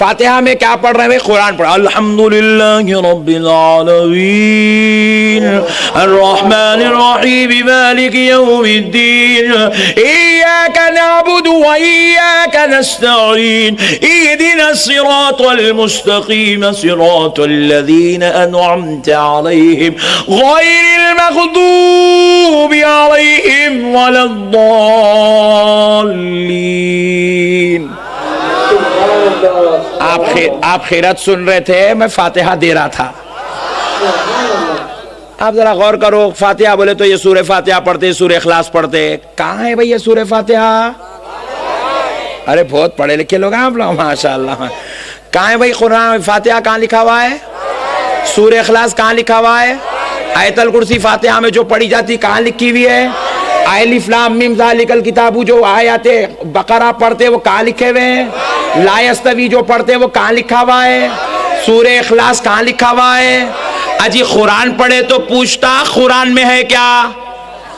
فاتحہ میں کیا پڑھ رہے ہیں؟ قرآن پڑھ. الحمدللہ رب العالمین الرحمن الرحیم مالک یوم الدین ایاک نعبد و ایاک نستعین اہدنا الصراط المستقیم صراط الذین انعمت علیہم غیر المغضوب علیہم ولا الضالین. آپ خیرت سن رہے تھے، میں فاتحہ دے رہا تھا. آپ ذرا غور کرو، فاتحہ بولے تو یہ سورہ فاتحہ پڑھتے، سورہ اخلاص پڑھتے. کہاں ہے بھئی یہ سورہ فاتحہ؟ ارے بہت پڑھے لکھے لوگ ہیں آپ لوگ، ماشاءاللہ. کہاں ہے بھئی قرآن فاتحہ کہاں لکھا ہوا ہے؟ سورہ اخلاص کہاں لکھا ہوا ہے؟ آیت الکرسی فاتحہ میں جو پڑھی جاتی کہاں لکھی ہوئی ہے؟ الف لام میم ذالک الکتاب جو آیات بقرہ پڑھتے وہ کہاں لکھے ہوئے ہیں؟ لا یستوی جو پڑھتے وہ کہاں لکھا ہوا ہے؟ سورہ اخلاص کہاں لکھا ہوا ہے؟ اجی قرآن پڑھے تو پوچھتا قرآن میں ہے کیا؟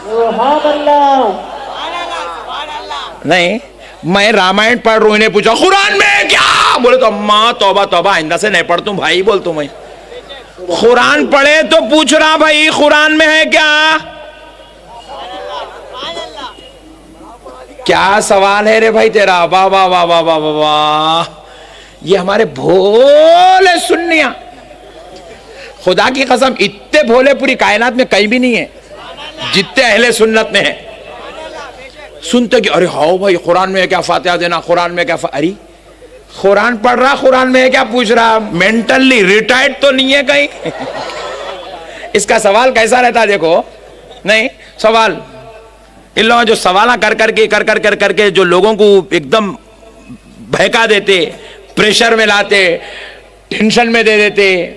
سبحان اللہ. نہیں، میں رامائن پڑھ رہا ہوں، انہیں پوچھا قرآن میں ہے کیا؟ بولے تو اماں توبہ توبہ آئندہ سے نہیں پڑھتوں بھائی، بولتوں میں قرآن پڑھے تو پوچھ رہا بھائی قرآن میں ہے کیا؟ کیا سوال ہے رے بھائی تیرا؟ واہ واہ واہ واہ واہ واہ. یہ ہمارے بھولے سنیاں، خدا کی قسم اتنے بھولے پوری کائنات میں کہیں بھی نہیں ہے جتنے اہل سنت میں ہیں. سنتے کہ ارے ہاؤ بھائی قرآن میں ہے کیا فاتحہ دینا، قرآن میں کیا ارے قرآن پڑھ رہا قرآن میں ہے کیا پوچھ رہا؟ مینٹلی ریٹائرڈ تو نہیں ہے کہیں؟ اس کا سوال کیسا رہتا دیکھو. نہیں سوال ان لوگوں جو سوالہ کر کے جو لوگوں کو ایک دم بہکا دیتے، پریشر میں لاتے، ٹینشن میں دے دیتے،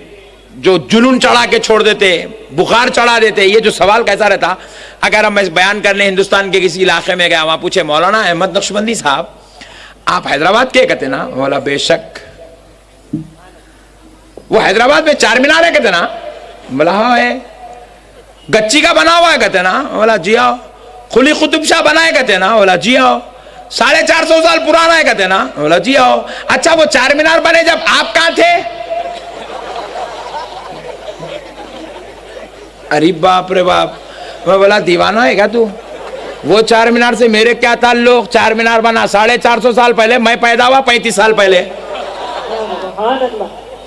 جو جنون چڑھا کے چھوڑ دیتے، بخار چڑھا دیتے. یہ جو سوال کیسا رہتا؟ اگر ہم بیان کرنے ہندوستان کے کسی علاقے میں گئے، وہاں پوچھے مولانا احمد نقشبندی صاحب آپ حیدرآباد کے کہتے نا؟ مولا بے شک. وہ حیدرآباد میں چار مینار ہے کہتے نا؟ مولا ہاں ہے. گچی کا بنا ہوا ہے کہتے نا؟ مولا جی آؤ. قلی قطب شاہ بنائے کہتے نا؟ مولا جی آؤ. 450 سال پرانا ہے کہتے نا؟ مولا جی آؤ. اچھا وہ چار مینار بنے جب آپ کہاں تھے؟ ارے باپ رے باپ. میں بولا دیوانہ ہے کیا تو؟ وہ چار مینار سے میرے کیا تعلق؟ چار مینار بنا 450 سال پہلے، میں پیدا ہوا 35 سال پہلے.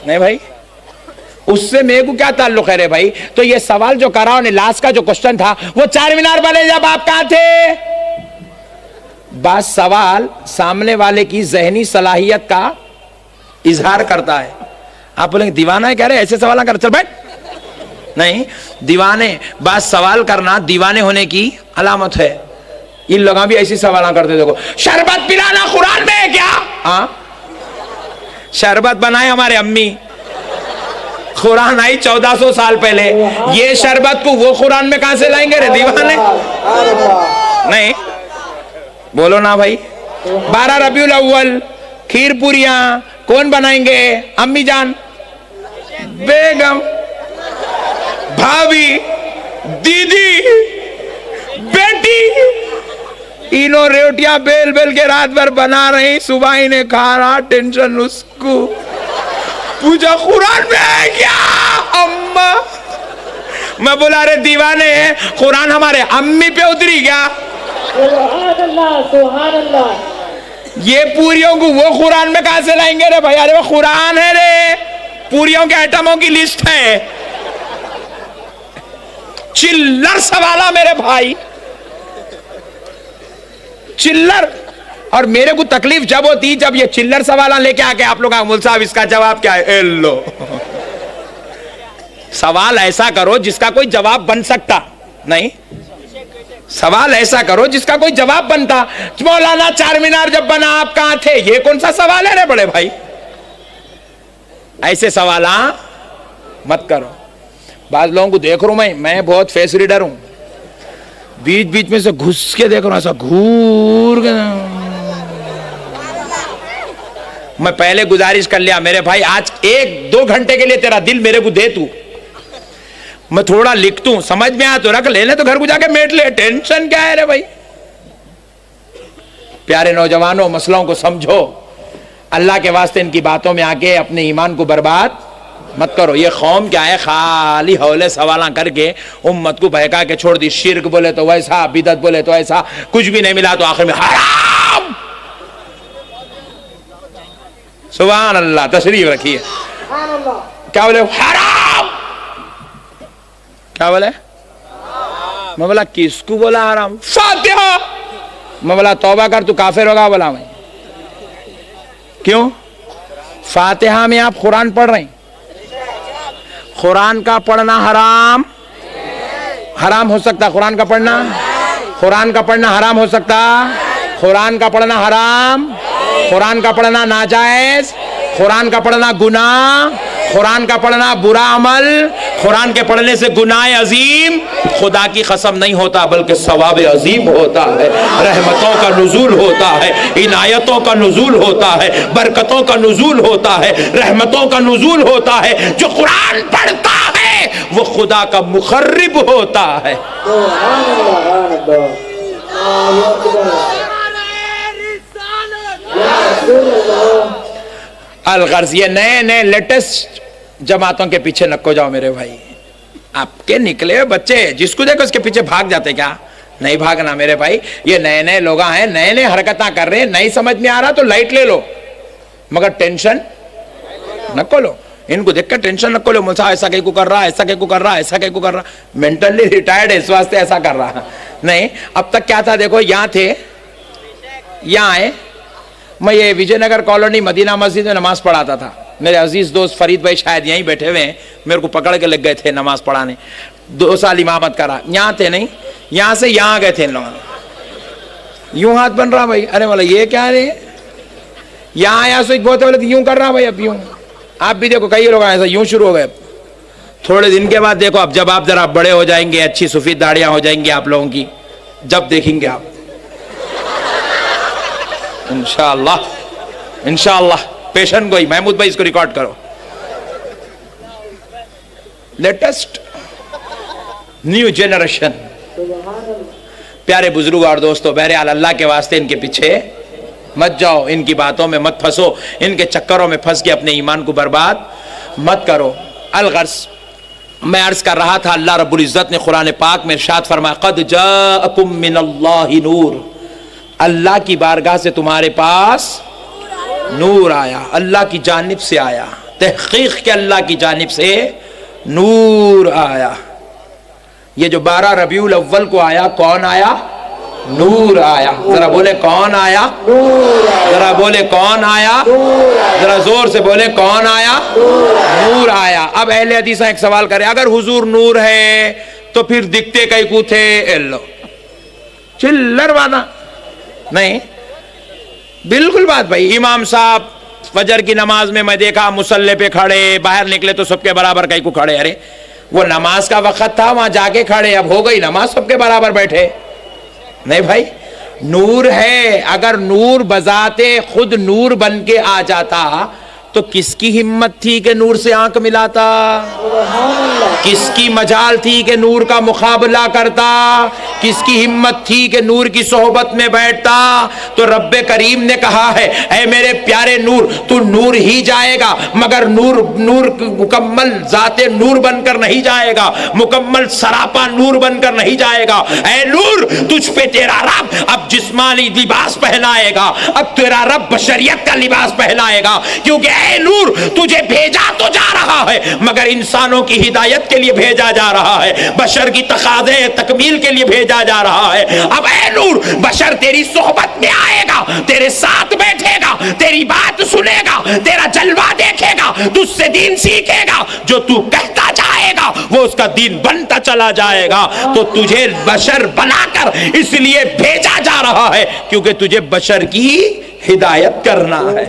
نہیں بھائی اس سے میرے کو کیا تعلق ہے رے بھائی؟ تو یہ سوال جو کرا انہیں لاسٹ کا جو کوشچن تھا وہ چار مینار بنے جب آپ کہاں تھے؟ بات سوال سامنے والے کی ذہنی صلاحیت کا اظہار کرتا ہے. آپ بولیں گے دیوانہ ہے کیا رے؟ ایسے سوال نہ کر، چل بیٹھ. نہیں، دیوانے بات سوال کرنا دیوانے ہونے کی علامت ہے. ان لوگاں بھی ایسی سوال نہ کرتے. دیکھو شربت پلانا قرآن میں ہے کیا؟ ہاں شربت بنائے ہمارے امی، قرآن آئی 1400 سال پہلے. یہ شربت کو وہ قرآن میں کہاں سے لائیں گے رے دیوانے؟ نہیں بولو نا بھائی. 12 ربیع الاول کھیر پوریاں کون بنائیں گے؟ امی جان، بیگم، بھابی، دیدی، بیٹی. انہوں روٹیاں بیل کے رات بھر بنا رہی، صبح انہیں کھا رہا، ٹینشن اس کو. پوچھا قرآن میں ہے کیا؟ اماں. میں بولا رے دیوانے ہیں، قرآن ہمارے امی پہ اتری کیا؟ سبحان اللہ سبحان اللہ. یہ پوریوں کو وہ قرآن میں کہاں سے لائیں گے رے بھائی؟ ارے وہ قرآن ہے رے، پوریوں کے آئٹموں کی لسٹ ہے. چلر سوالہ میرے بھائی، چلر. اور میرے کو تکلیف جب ہوتی جب یہ چلر سوالہ لے کے آ کے آپ لوگ مول صاحب اس کا جواب کیا ہے؟ لو سوال ایسا کرو جس کا کوئی جواب بن سکتا. نہیں سوال ایسا کرو جس کا کوئی جواب بنتا. مولانا چار مینار جب بنا آپ کہاں تھے؟ یہ کون سا سوال ہے رے بڑے بھائی؟ ایسے سوال مت کرو. بعض لوگوں کو دیکھ رہا ہوں میں بہت فیس ریڈر ہوں، بیچ بیچ میں سے گھس کے دیکھ رہا ہوں، ایسا گھور کے. میں پہلے گزارش کر لیا میرے بھائی آج 1-2 گھنٹے کے لیے تیرا دل میرے کو دے تو، میں تھوڑا لکھتوں، سمجھ میں آ تو رکھ، لینے تو گھر کو جا کے میٹ لے. ٹینشن کیا ہے رے بھائی؟ پیارے نوجوانوں مسئلوں کو سمجھو. اللہ کے واسطے ان کی باتوں میں آ کے اپنے ایمان کو برباد مت کرو. یہ قوم کیا ہے, خالی حولے سوالاں کر کے امت کو بہکا کے چھوڑ دی. شرک بولے تو ویسا, بدعت بولے تو ایسا, کچھ بھی نہیں ملا تو آخر میں حرام. سبحان اللہ, تشریف رکھیے. کیا بولے؟ حرام. کیا بولے؟ میں بولا کس کو بولا حرام؟ فاتحہ. میں بولا توبہ کر, تو کافر ہوگا. بولا میں کیوں؟ فاتحہ میں آپ قرآن پڑھ رہے ہیں, قرآن کا پڑھنا حرام حرام ہو سکتا؟ قرآن کا پڑھنا, قرآن کا پڑھنا حرام ہو سکتا؟ قرآن کا پڑھنا حرام, قرآن کا پڑھنا ناجائز, قرآن کا پڑھنا گناہ, قرآن کا پڑھنا برا عمل, قرآن کے پڑھنے سے گناہ عظیم. خدا کی قسم نہیں ہوتا بلکہ ثواب عظیم ہوتا ہے, رحمتوں کا نزول ہوتا ہے, عنایتوں کا نزول ہوتا ہے, برکتوں کا نزول ہوتا ہے, رحمتوں کا نزول ہوتا ہے. جو قرآن پڑھتا ہے وہ خدا کا مقرب ہوتا ہے. الغرض یہ نئے لیٹسٹ جماعتوں کے پیچھے نکو جاؤ میرے بھائی. آپ کے نکلے ہوئے بچے جس کو دیکھو اس کے پیچھے بھاگ جاتے, کیا نہیں بھاگنا میرے بھائی. یہ نئے لوگ ہیں, نئے حرکتاں کر رہے ہیں, نہیں سمجھ میں آ رہا تو لائٹ لے لو, مگر ٹینشن نکو لو. ان کو دیکھ کر ٹینشن نکو لو. مجھے ایسا کہیں کو کر رہا, ایسا کہیں کو کر رہا, ایسا کہیں کو کر رہا, مینٹلی ریٹائرڈ ہے اس واسطے ایسا کر رہا. نہیں, اب تک کیا تھا دیکھو, یہاں تھے, یہاں آئے. میں یہ وجے نگر کالونی مدینہ مسجد میں نماز پڑھاتا تھا. میرے عزیز دوست فرید بھائی شاید یہیں بیٹھے ہوئے ہیں, میرے کو پکڑ کے لگ گئے تھے نماز پڑھانے. 2 سال امامت کرا. یہاں تھے نہیں, یہاں سے یہاں گئے تھے ان لوگوں نے. یوں ہاتھ بن رہا بھائی, ارے والا یہ کیا ہے, یہاں آیا سو ایک بہت بولے یوں کر رہا بھائی. اب یوں آپ بھی دیکھو, کئی لوگ ایسا یوں شروع ہو گئے. تھوڑے دن کے بعد دیکھو, اب جب آپ ذرا بڑے ہو جائیں گے, اچھی سفید داڑیاں ہو جائیں گی آپ لوگوں کی, جب دیکھیں گے آپ انشاءاللہ انشاءاللہ. پیشن گوئی محمود بھائی اس کو ریکارڈ کرو. Latest new generation. پیارے بزرگ اور دوستو, بہرحال اللہ کے واسطے ان کے پیچھے مت جاؤ, ان کی باتوں میں مت پھنسو, ان کے چکروں میں پھنس کے اپنے ایمان کو برباد مت کرو. الغرض میں عرض کر رہا تھا, اللہ رب العزت نے قرآن پاک میں ارشاد فرمایا, قد جاءکم من اللہ نور, اللہ کی بارگاہ سے تمہارے پاس نور آیا, اللہ کی جانب سے آیا. تحقیق کے اللہ کی جانب سے نور آیا. یہ جو 12 ربیع الاول کو آیا, کون آیا؟ نور آیا. ذرا بولے کون آیا؟ ذرا بولے کون آیا؟ ذرا زور سے بولے کون آیا؟ نور آیا. اب اہل حدیث ایک سوال کرے, اگر حضور نور ہے تو پھر دکھتے کئی کو تھے؟ ایلو چلر وانا نہیں, بالکل بات بھائی. امام صاحب فجر کی نماز میں میں دیکھا مصلی پہ کھڑے, باہر نکلے تو سب کے برابر کئی کو کھڑے. ارے وہ نماز کا وقت تھا, وہاں جا کے کھڑے, اب ہو گئی نماز, سب کے برابر بیٹھے. نہیں بھائی, نور ہے. اگر نور بذات خود نور بن کے آ جاتا تو کس کی ہمت تھی کہ نور سے آنکھ ملاتا؟ کس کی مجال تھی کہ نور کا مقابلہ کرتا؟ کس کی ہمت تھی کہ نور کی صحبت میں بیٹھتا؟ تو رب کریم نے کہا ہے, اے میرے پیارے نور, تو نور ہی جائے گا, مگر نور مکمل ذات نور بن کر نہیں جائے گا, مکمل سراپا نور بن کر نہیں جائے گا. اے نور, تجھ پہ تیرا رب اب جسمانی لباس پہنائے گا, اب تیرا رب بشریت کا لباس پہنائے گا, کیونکہ اے نور تجھے بھیجا تو جا رہا ہے مگر انسانوں کی ہدایت کے لیے بھیجا جا رہا ہے, بشر کی تقاضے تکمیل کے لیے بھیجا جا رہا ہے. اب اے نور, بشر تیری صحبت میں آئے گا, تیرے ساتھ بیٹھے گا, تیری بات سنے گا, تیرا جلوہ دیکھے گا, تجھ سے دین سیکھے گا, جو تو کہتا جائے گا وہ اس کا دین بنتا چلا جائے گا. تو تجھے بشر بنا کر اس لیے بھیجا جا رہا ہے کیونکہ تجھے بشر کی ہدایت کرنا ہے,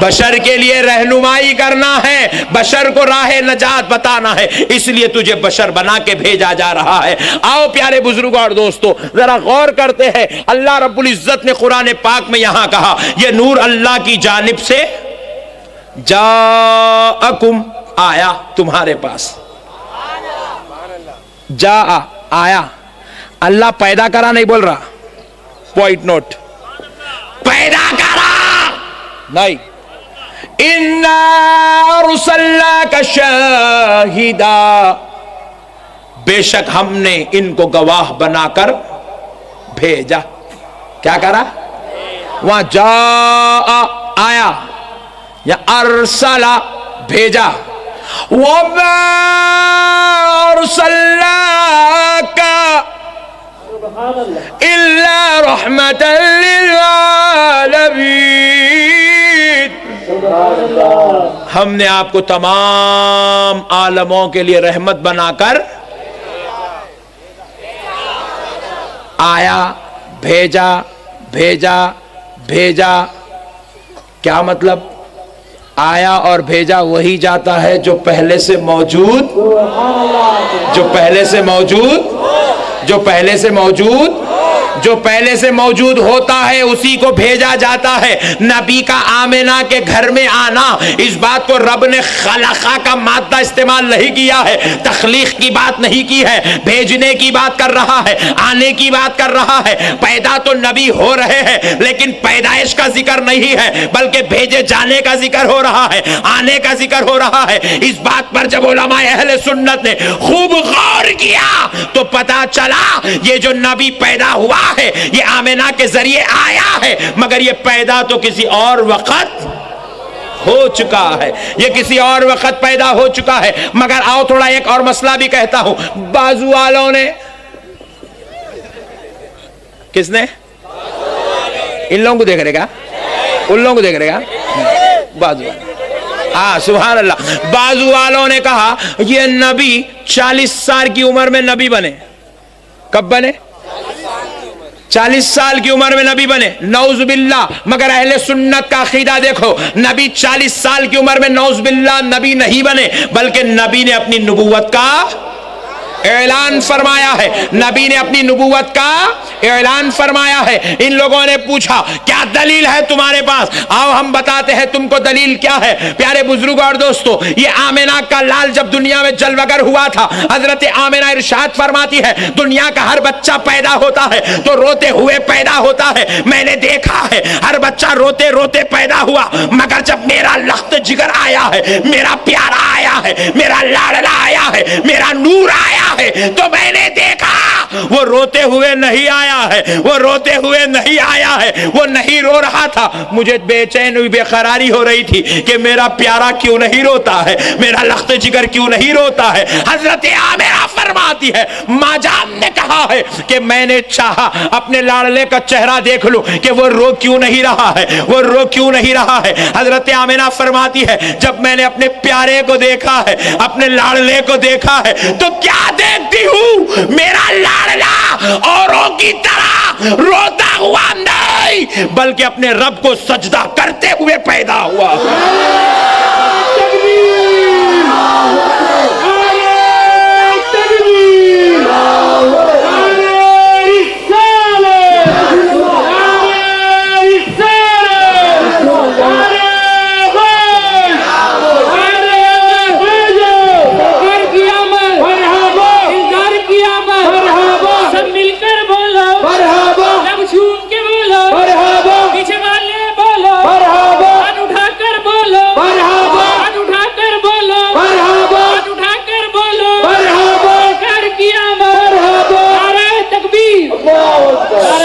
بشر کے لیے رہنمائی کرنا ہے, بشر کو راہ نجات بتانا ہے, اس لیے تجھے بشر بنا کے بھیجا جا رہا ہے. آؤ پیارے بزرگوں اور دوستو, ذرا غور کرتے ہیں. اللہ رب العزت نے قرآن پاک میں یہاں کہا, یہ نور اللہ کی جانب سے جاءکم, آیا تمہارے پاس. جا آیا, اللہ پیدا کرا نہیں بول رہا, پوائنٹ نوٹ, پیدا کرا. نہیں. اِنَّا أَرْسَلْنَاكَ شَاهِدًا، بے شک ہم نے ان کو گواہ بنا کر بھیجا. کیا کرا؟ وہاں جاء آیا یا ارسلا بھیجا. وَمَا أَرْسَلْنَاكَ إِلَّا رَحْمَةً لِلْعَالَمِينَ، ہم نے آپ کو تمام عالموں کے لیے رحمت بنا کر آیا، بھیجا بھیجا بھیجا. کیا مطلب؟ آیا اور بھیجا وہی جاتا ہے جو پہلے سے موجود، جو پہلے سے موجود، جو پہلے سے موجود، جو پہلے سے موجود ہوتا ہے اسی کو بھیجا جاتا ہے. نبی کا آمنہ کے گھر میں آنا، اس بات کو رب نے خلقہ کا مادہ استعمال نہیں کیا ہے، تخلیق کی بات نہیں کی ہے، بھیجنے کی بات کر رہا ہے، آنے کی بات کر رہا ہے. پیدا تو نبی ہو رہے ہیں لیکن پیدائش کا ذکر نہیں ہے، بلکہ بھیجے جانے کا ذکر ہو رہا ہے، آنے کا ذکر ہو رہا ہے. اس بات پر جب علماء اہل سنت نے خوب غور کیا تو پتا چلا یہ جو نبی پیدا ہوا ہے یہ آمنہ کے ذریعے آیا ہے، مگر یہ پیدا تو کسی اور وقت ہو چکا ہے، یہ کسی اور وقت پیدا ہو چکا ہے. مگر آؤ تھوڑا ایک اور مسئلہ بھی کہتا ہوں. بازو والوں نے، کس نے؟ ان لوگوں کو دیکھ رہے گا، ان لوگوں کو دیکھ رہے گا، بازو والے. ہاں سبحان اللہ. بازو والوں نے کہا یہ نبی 40 سال کی عمر میں نبی بنے. کب بنے؟ 40 سال کی عمر میں نبی بنے. نعوذ باللہ. مگر اہل سنت کا عقیدہ دیکھو، نبی 40 سال کی عمر میں نعوذ باللہ نبی نہیں بنے، بلکہ نبی نے اپنی نبوت کا اعلان فرمایا ہے. نبی نے اپنی نبوت کا اعلان فرمایا ہے. ان لوگوں نے پوچھا کیا دلیل ہے تمہارے پاس؟ آؤ ہم بتاتے ہیں تم کو دلیل کیا ہے. پیارے بزرگ اور دوستو، یہ آمنہ کا لال جب دنیا میں جلوگر ہوا تھا، حضرت آمنہ ارشاد فرماتی ہے دنیا کا ہر بچہ پیدا ہوتا ہے تو روتے ہوئے پیدا ہوتا ہے. میں نے دیکھا ہے ہر بچہ روتے روتے پیدا ہوا، مگر جب میرا لخت جگر آیا ہے، میرا پیارا آیا ہے، میرا لاڈلا آیا ہے، میرا نور آیا ہے، تو میں نے دیکھا وہ روتے ہوئے نہیں آیا ہے، وہ روتے ہوئے نہیں آیا ہے، وہ نہیں رو رہا تھا. مجھے بے چین ہوئی، بے قراری ہو رہی تھی کہ میرا پیارا کیوں نہیں روتا ہے، میرا لخت جگر کیوں نہیں روتا ہے. حضرت آمنہ فرماتی ہے ماں جان نے کہا ہے کہ میں نے چاہا اپنے لاڈلے کا چہرہ دیکھ لوں کہ وہ رو کیوں نہیں رہا ہے، وہ رو کیوں نہیں رہا ہے. حضرت آمنہ فرماتی ہے جب میں نے اپنے پیارے کو دیکھا ہے، اپنے لاڈلے کو دیکھا ہے، تو کیا دیکھتی ہوں؟ میرا لاڈلا اوروں کی طرح روتا ہوا نہیں، بلکہ اپنے رب کو سجدہ کرتے ہوئے پیدا ہوا.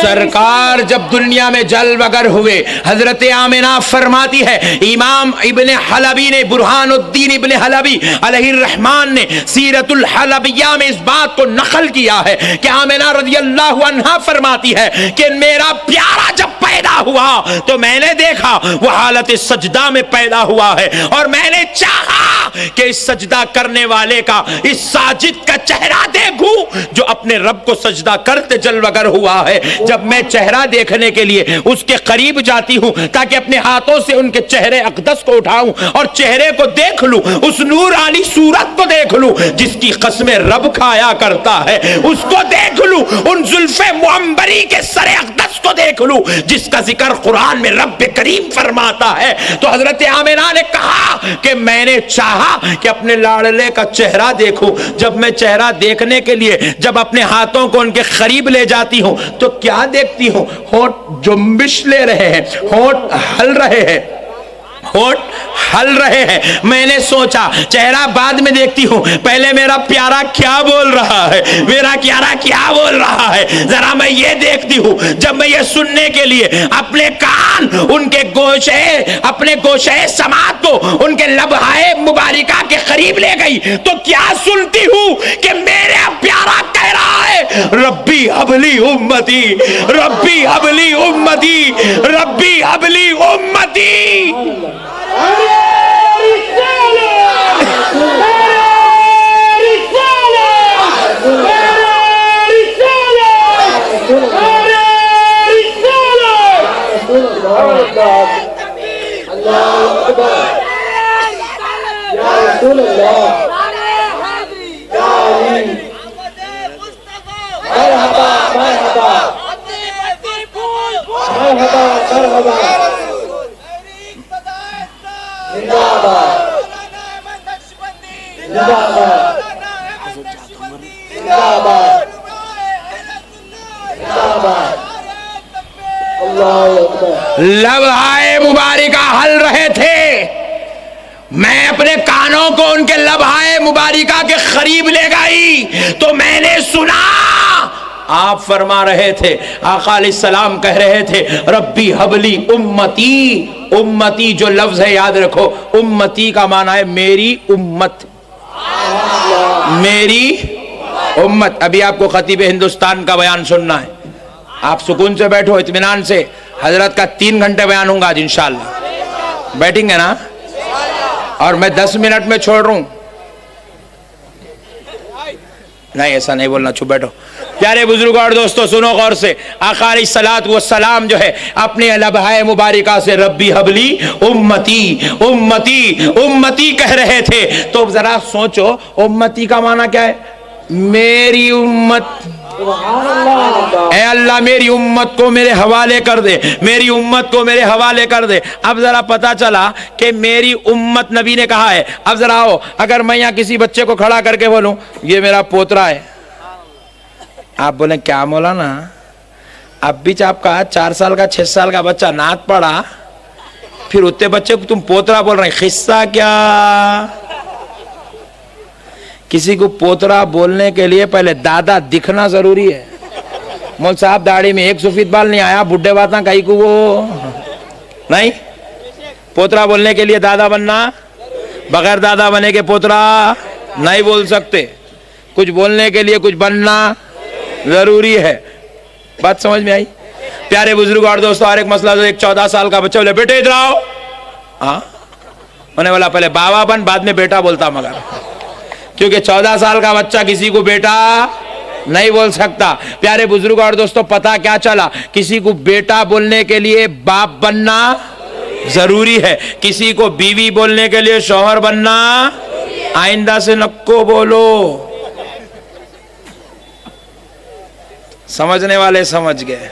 سرکار جب دنیا میں جلوگر ہوئے، حضرت آمنہ فرماتی ہے، امام ابن حلبی نے، برہان الدین ابن حلبی علیہ الرحمن نے سیرت الحلبیہ میں اس بات کو نقل کیا ہے کہ آمنہ رضی اللہ عنہا فرماتی ہے کہ میرا پیارا جب پیدا ہوا تو میں نے دیکھا وہ حالت سجدہ میں پیدا ہوا ہے، اور میں نے چاہا کہ اس سجدہ کرنے والے کا، اس ساجد کا چہرہ دیکھوں جو اپنے رب کو سجدہ کرتے جلوگر ہوا ہے. جب میں چہرہ دیکھنے کے لیے اس کے قریب جاتی ہوں تاکہ اپنے ہاتھوں سے ان کے چہرے اقدس کو اٹھاؤں اور چہرے کو دیکھ لوں، اس نورانی صورت کو دیکھ لوں جس کی قسمیں رب کھایا کرتا ہے، اس کو دیکھ لوں، ان زلف معمبری کے سر اقدس کو دیکھ لوں جس کا ذکر قرآن میں رب کریم فرماتا ہے. تو حضرت آمنہ نے کہا کہ میں نے چاہا کہ اپنے لاڈلے کا چہرہ دیکھوں. جب میں چہرہ دیکھنے کے لیے جب اپنے ہاتھوں کو ان کے قریب لے جاتی ہوں تو کیا دیکھتی ہوں؟ ہونٹ جنبش لے رہے ہیں، ہونٹ ہل رہے ہیں. ہونٹ ہل رہے ہیں. میں نے سوچا چہرہ بعد میں دیکھتی ہوں, پہلے میرا پیارا کیا بول رہا ہے, میرا پیارا کیا بول رہا ہے, ذرا میں یہ دیکھتی ہوں. جب میں یہ سننے کے لیے اپنے کان ان کے اپنے گوشے سماعت کو ان کے لبہائے مبارکہ کے قریب لے گئی تو کیا سنتی ہوں کہ میرا پیارا کہہ رہا ہے, ربی حبلی امتی, ربی حبلی امتی, ربی حبلی امتی. لبہائے مبارکہ ہل رہے تھے, میں اپنے کانوں کو ان کے لبہائے مبارکہ کے قریب لے گئی تو میں نے سنا آپ فرما رہے تھے, آقا علیہ السلام کہہ رہے تھے ربی حبلی امتی. امتی جو لفظ ہے یاد رکھو, امتی کا معنی ہے میری امت, میری امت. ابھی آپ کو خطیب ہندوستان کا بیان سننا ہے, آپ سکون سے بیٹھو اطمینان سے. حضرت کا 3 گھنٹے بیان ہوں گا آج انشاءاللہ, بیٹھیں گے نا, اور میں 10 منٹ میں چھوڑ رہا ہوں. نہیں ایسا نہیں بولنا, چھپ بیٹھو. پیارے بزرگ اور دوستو سنو غور سے, آقا علیہ الصلوۃ والسلام جو ہے اپنے لبہائے مبارکہ سے ربی حبلی امتی امتی امتی کہہ رہے تھے. تو ذرا سوچو امتی کا معنی کیا ہے, میری امت. اے اللہ میری امت کو میرے حوالے کر دے, میری امت کو میرے حوالے کر دے. اب ذرا پتا چلا کہ میری امت نبی نے کہا ہے. اب ذرا آؤ, اگر میں یہاں کسی بچے کو کھڑا کر کے بولوں یہ میرا پوترا ہے, آپ بولیں کیا مولانا, اب بھی آپ کا 4 سال کا 6 سال کا بچہ نعت پڑھا, پھر اتنے بچے کو تم پوترا بول رہے ہیں, قصہ کیا؟ کسی کو پوترا بولنے کے لیے پہلے دادا دکھنا ضروری ہے. مول صاحب داڑھی میں 1 سفید بال نہیں آیا, بڈھے بات نہ کہیں کو وہ نہیں. پوترا بولنے کے لیے دادا بننا, بغیر دادا بنے کے پوترا نہیں بول سکتے. کچھ بولنے کے لیے کچھ بننا ضروری ہے. بات سمجھ میں آئی؟ پیارے بزرگ اور دوستو, اور ایک مسئلہ, جو ایک 14 سال کا بچہ بولے بیٹے ادھر آؤ, ہاں انہوں نے بولا پہلے بابا بن, بعد میں بیٹا بولتا, مگر کیونکہ 14 سال کا بچہ کسی کو بیٹا نہیں بول سکتا. پیارے بزرگ اور دوستو پتا کیا چلا, کسی کو بیٹا بولنے کے لیے باپ بننا ضروری ہے, کسی کو بیوی بولنے کے لیے شوہر بننا. آئندہ سے نکو بولو, سمجھنے والے سمجھ گئے.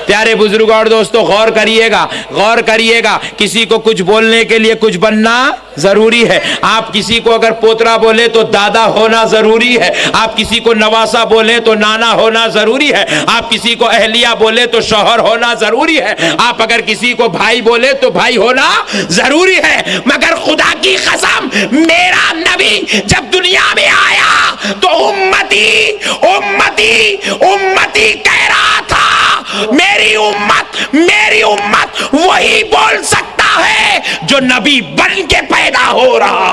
پیارے بزرگ اور دوستو غور کریے گا, غور کریے گا, کسی کو کچھ بولنے کے لیے کچھ بننا ضروری ہے. آپ کسی کو اگر پوترا بولے تو دادا ہونا ضروری ہے, آپ کسی کو نواسا بولے تو نانا ہونا ضروری ہے, آپ کسی کو اہلیہ بولے تو شوہر ہونا ضروری ہے, آپ اگر کسی کو بھائی بولے تو بھائی ہونا ضروری ہے. مگر خدا کی قسم میرا نبی جب دنیا میں آیا تو امتی امتی امتی کہہ رہا تھا. میری امت وہی بول سکتا ہے جو نبی بن کے پیدا ہو رہا.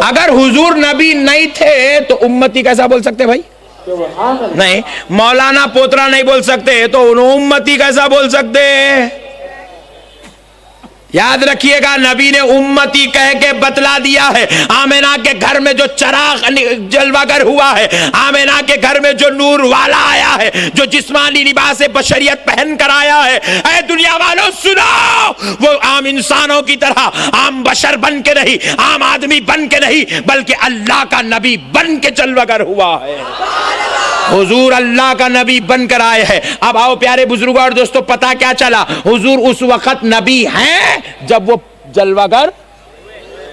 اگر حضور نبی نہیں تھے تو امتی کیسا بول سکتے بھائی؟ نہیں. مولانا پوترا نہیں بول سکتے تو امتی کیسا بول سکتے؟ یاد رکھیے گا, نبی نے امتی کہہ کے بتلا دیا ہے. آمینہ کے گھر میں جو چراغ جلوہ گر ہوا ہے, آمینہ کے گھر میں جو نور والا آیا ہے, جو جسمانی لباس بشریت پہن کر آیا ہے, اے دنیا والوں سنو, وہ عام انسانوں کی طرح عام بشر بن کے نہیں, عام آدمی بن کے نہیں, بلکہ اللہ کا نبی بن کے جلوہ گر ہوا ہے. حضور اللہ کا نبی بن کر آئے ہیں. اب آؤ پیارے بزرگوں اور دوستو, پتا کیا چلا, حضور اس وقت نبی ہیں جب وہ جلوہ گر,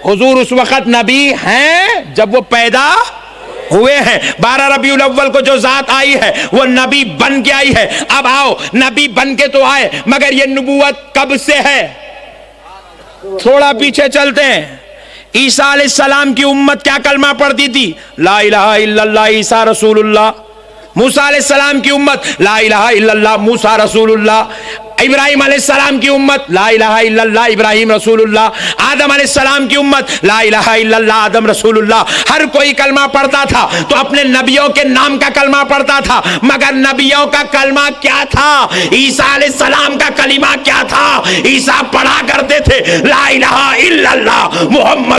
حضور اس وقت نبی ہیں جب وہ پیدا ہوئے ہیں. 12 ربیع الاول کو جو ذات آئی ہے وہ نبی بن کے آئی ہے. اب آؤ, نبی بن کے تو آئے مگر یہ نبوت کب سے ہے؟ تھوڑا پیچھے چلتے ہیں. عیسیٰ علیہ السلام کی امت کیا کلمہ پڑھتی تھی؟ لا الہ الا اللہ عیسیٰ رسول اللہ. موسیٰ علیہ السلام کی امت لا الہ الا اللہ موسیٰ رسول اللہ. ابراہیم علیہ السلام کی امت لا الہ الا اللہ ابراہیم رسول اللہ. آدم علیہ السلام کی امت لا الہ الا اللہ آدم رسول اللہ. ہر کوئی کلمہ پڑھتا تھا تو اپنے نبیوں کے نام کا کلمہ پڑھتا تھا, مگر نبیوں کا کلمہ کیا تھا؟ عیسیٰ علیہ السلام کا کلمہ کیا تھا؟ عیسیٰ پڑھا کرتے تھے لا الہ الا اللہ محمد